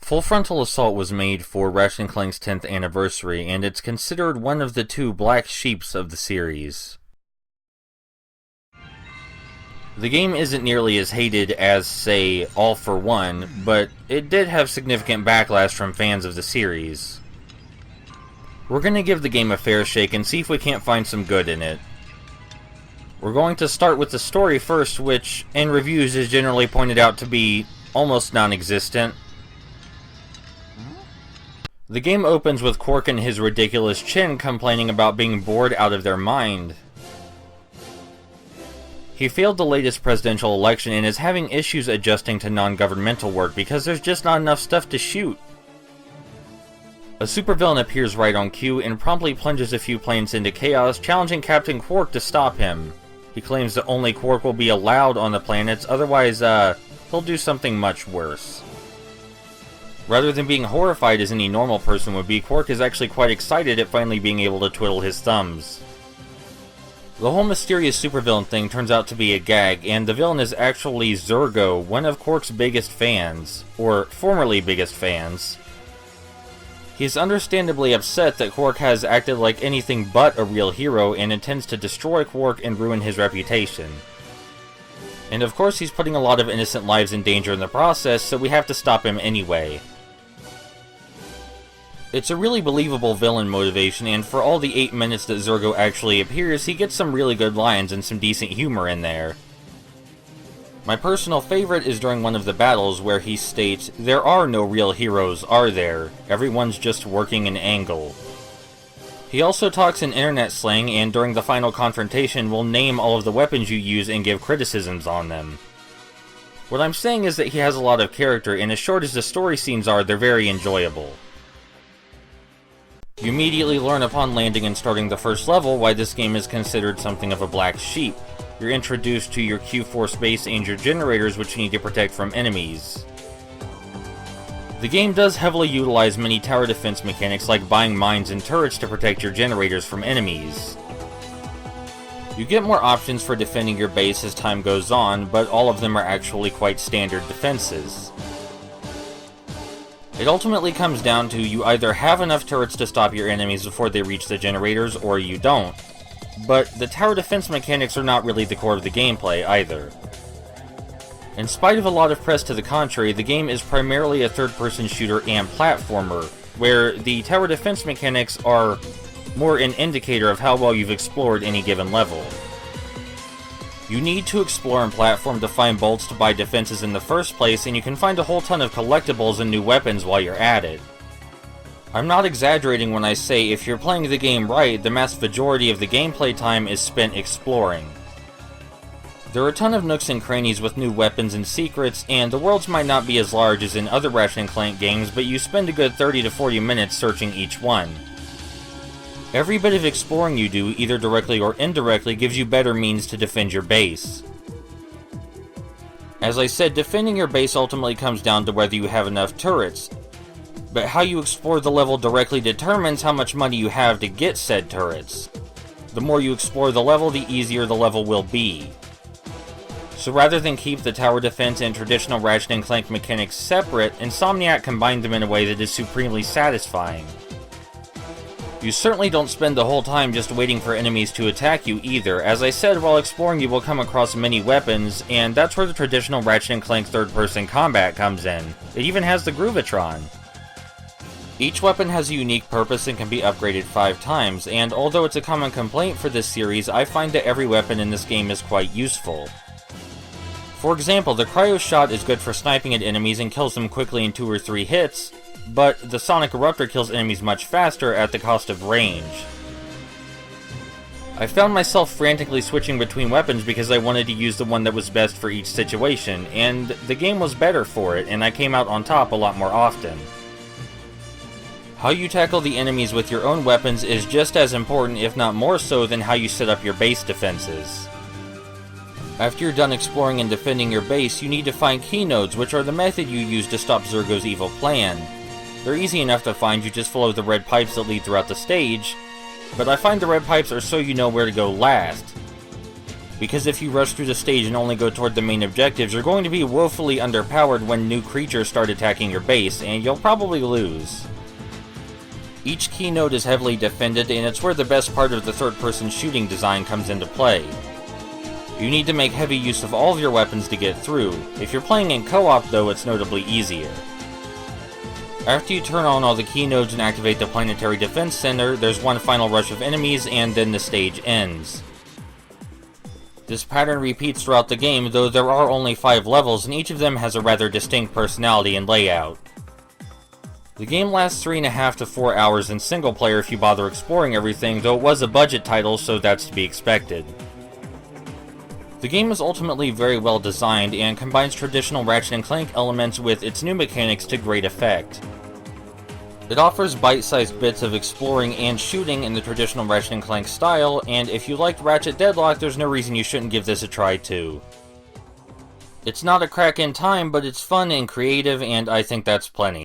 Full Frontal Assault was made for Ratchet & Clank's 10th anniversary, and it's considered one of the two black sheeps of the series. The game isn't nearly as hated as, say, All for One, but it did have significant backlash from fans of the series. We're going to give the game a fair shake and see if we can't find some good in it. We're going to start with the story first, which, in reviews, is generally pointed out to be almost non-existent. The game opens with Quark and his ridiculous chin complaining about being bored out of their mind. He failed the latest presidential election and is having issues adjusting to non-governmental work because there's just not enough stuff to shoot. A supervillain appears right on cue and promptly plunges a few planets into chaos, challenging Captain Quark to stop him. He claims that only Quark will be allowed on the planets, otherwise, he'll do something much worse. Rather than being horrified as any normal person would be, Quark is actually quite excited at finally being able to twiddle his thumbs. The whole mysterious supervillain thing turns out to be a gag, and the villain is actually Zurgo, one of Quark's biggest fans, or formerly biggest fans. He is understandably upset that Quark has acted like anything but a real hero and intends to destroy Quark and ruin his reputation. And of course he's putting a lot of innocent lives in danger in the process, so we have to stop him anyway. It's a really believable villain motivation, and for all the 8 minutes that Zurgo actually appears, he gets some really good lines and some decent humor in there. My personal favorite is during one of the battles where he states, "There are no real heroes, are there? Everyone's just working an angle." He also talks in internet slang, and during the final confrontation will name all of the weapons you use and give criticisms on them. What I'm saying is that he has a lot of character, and as short as the story scenes are, they're very enjoyable. You immediately learn upon landing and starting the first level why this game is considered something of a black sheep. You're introduced to your Q-Force base and your generators, which you need to protect from enemies. The game does heavily utilize many tower defense mechanics like buying mines and turrets to protect your generators from enemies. You get more options for defending your base as time goes on, but all of them are actually quite standard defenses. It ultimately comes down to you either have enough turrets to stop your enemies before they reach the generators, or you don't. But the tower defense mechanics are not really the core of the gameplay either. In spite of a lot of press to the contrary, the game is primarily a third-person shooter and platformer, where the tower defense mechanics are more an indicator of how well you've explored any given level. You need to explore and platform to find bolts to buy defenses in the first place, and you can find a whole ton of collectibles and new weapons while you're at it. I'm not exaggerating when I say if you're playing the game right, the vast majority of the gameplay time is spent exploring. There are a ton of nooks and crannies with new weapons and secrets, and the worlds might not be as large as in other Ratchet & Clank games, but you spend a good 30 to 40 minutes searching each one. Every bit of exploring you do, either directly or indirectly, gives you better means to defend your base. As I said, defending your base ultimately comes down to whether you have enough turrets, but how you explore the level directly determines how much money you have to get said turrets. The more you explore the level, the easier the level will be. So rather than keep the tower defense and traditional Ratchet & Clank mechanics separate, Insomniac combined them in a way that is supremely satisfying. You certainly don't spend the whole time just waiting for enemies to attack you either. As I said, while exploring you will come across many weapons, and that's where the traditional Ratchet & Clank third-person combat comes in. It even has the Groovatron. Each weapon has a unique purpose and can be upgraded 5 times, and although it's a common complaint for this series, I find that every weapon in this game is quite useful. For example, the Cryo Shot is good for sniping at enemies and kills them quickly in 2 or 3 hits, but the Sonic Eruptor kills enemies much faster at the cost of range. I found myself frantically switching between weapons because I wanted to use the one that was best for each situation, and the game was better for it, and I came out on top a lot more often. How you tackle the enemies with your own weapons is just as important, if not more so, than how you set up your base defenses. After you're done exploring and defending your base, you need to find key nodes, which are the method you use to stop Zurgo's evil plan. They're easy enough to find, you just follow the red pipes that lead throughout the stage, but I find the red pipes are so you know where to go last. because if you rush through the stage and only go toward the main objectives, you're going to be woefully underpowered when new creatures start attacking your base, and you'll probably lose. Each key node is heavily defended, and it's where the best part of the third-person shooting design comes into play. You need to make heavy use of all of your weapons to get through. If you're playing in co-op though, it's notably easier. After you turn on all the key nodes and activate the Planetary Defense Center, there's one final rush of enemies and then the stage ends. This pattern repeats throughout the game, though there are only 5 levels and each of them has a rather distinct personality and layout. The game lasts 3.5 to 4 hours in single player if you bother exploring everything, though it was a budget title, so that's to be expected. The game is ultimately very well designed and combines traditional Ratchet & Clank elements with its new mechanics to great effect. It offers bite-sized bits of exploring and shooting in the traditional Ratchet & Clank style, and if you liked Ratchet Deadlock, there's no reason you shouldn't give this a try too. It's not a crack in time, but it's fun and creative, and I think that's plenty.